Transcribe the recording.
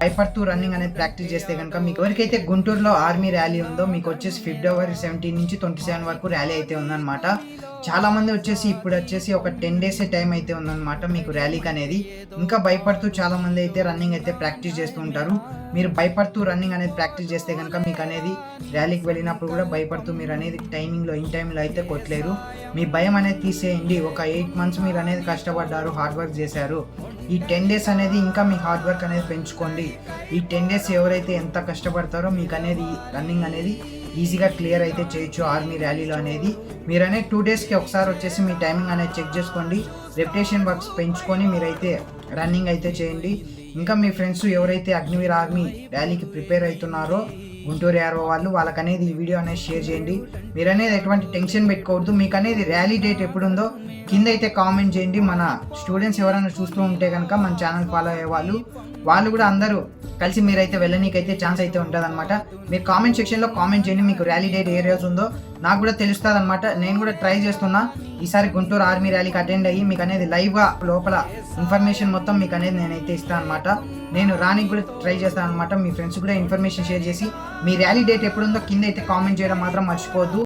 భయపడుతూ రన్నింగ్ అనేది ప్రాక్టీస్ చేస్తే కనుక మీకు ఎవరికైతే గుంటూరులో ఆర్మీ ర్యాలీ ఉందో మీకు వచ్చేసి ఫిబ్రవరి 17 నుంచి 27 వరకు ర్యాలీ అయితే ఉందన్నమాట. చాలా మంది వచ్చేసి ఇప్పుడు వచ్చేసి ఒక 10 డేస్ టైం అయితే ఉందన్నమాట మీకు ర్యాలీకి అనేది. ఇంకా భయపడుతూ చాలా మంది అయితే రన్నింగ్ అయితే ప్రాక్టీస్ చేస్తూ ఉంటారు. మీరు భయపడుతూ రన్నింగ్ అనేది ప్రాక్టీస్ చేస్తే కనుక మీకు అనేది ర్యాలీకి వెళ్ళినప్పుడు కూడా భయపడుతూ మీరు అనేది ఇన్ టైంలో అయితే కొట్టలేరు. మీ భయం అనేది తీసేయండి. ఒక 8 మంత్స్ మీరు అనేది కష్టపడ్డారు, హార్డ్ వర్క్ చేశారు. ఈ 10 డేస్ అనేది ఇంకా మీ హార్డ్ వర్క్ అనేది పెంచుకోండి. ఈ 10 డేస్ ఎవరైతే ఎంత కష్టపడతారో మీకు అనేది రన్నింగ్ అనేది ఈజీగా క్లియర్ అయితే చేయొచ్చు ఆర్మీ ర్యాలీలో అనేది. మీరు అనేది 2 డేస్కి ఒకసారి వచ్చేసి మీ టైమింగ్ అనేది చెక్ చేసుకోండి. రెప్యుటేషన్ వర్క్స్ పెంచుకొని మీరైతే రన్నింగ్ అయితే చేయండి. ఇంకా మీ ఫ్రెండ్స్ ఎవరైతే అగ్నివీర్ ఆర్మీ ర్యాలీకి ప్రిపేర్ అవుతున్నారో గుంటూరు యారో వాళ్ళకి అనేది ఈ వీడియో అనేది షేర్ చేయండి. మీరు అనేది ఎటువంటి టెన్షన్ పెట్టుకోవద్దు. మీకు అనేది ర్యాలీ డేట్ ఎప్పుడుందో కింద అయితే కామెంట్ చేయండి. మన స్టూడెంట్స్ ఎవరైనా చూస్తూ ఉంటే కనుక మన ఛానల్ ఫాలో అయ్యే వాళ్ళు కూడా అందరూ కలిసి మీరైతే వెళ్ళనీకైతే ఛాన్స్ అయితే ఉంటుంది అనమాట. మీరు కామెంట్ సెక్షన్లో కామెంట్ చేయండి మీకు ర్యాలీ డేట్ ఏ రోజు ఉందో, నాకు కూడా తెలుస్తుంది అనమాట. నేను కూడా ట్రై చేస్తున్నా ఈసారి గుంటూరు ఆర్మీ ర్యాలీకి అటెండ్ అయ్యి మీకు అనేది లైవ్గా లోపల ఇన్ఫర్మేషన్ మొత్తం మీకు అనేది నేనైతే ఇస్తాను అనమాట. నేను రానికి కూడా ట్రై చేస్తాను అనమాట. మీ ఫ్రెండ్స్ కూడా ఇన్ఫర్మేషన్ షేర్ చేసి మీ ర్యాలీ డేట్ ఎప్పుడుందో కింద అయితే కామెంట్ చేయడం మాత్రం మర్చిపోవద్దు.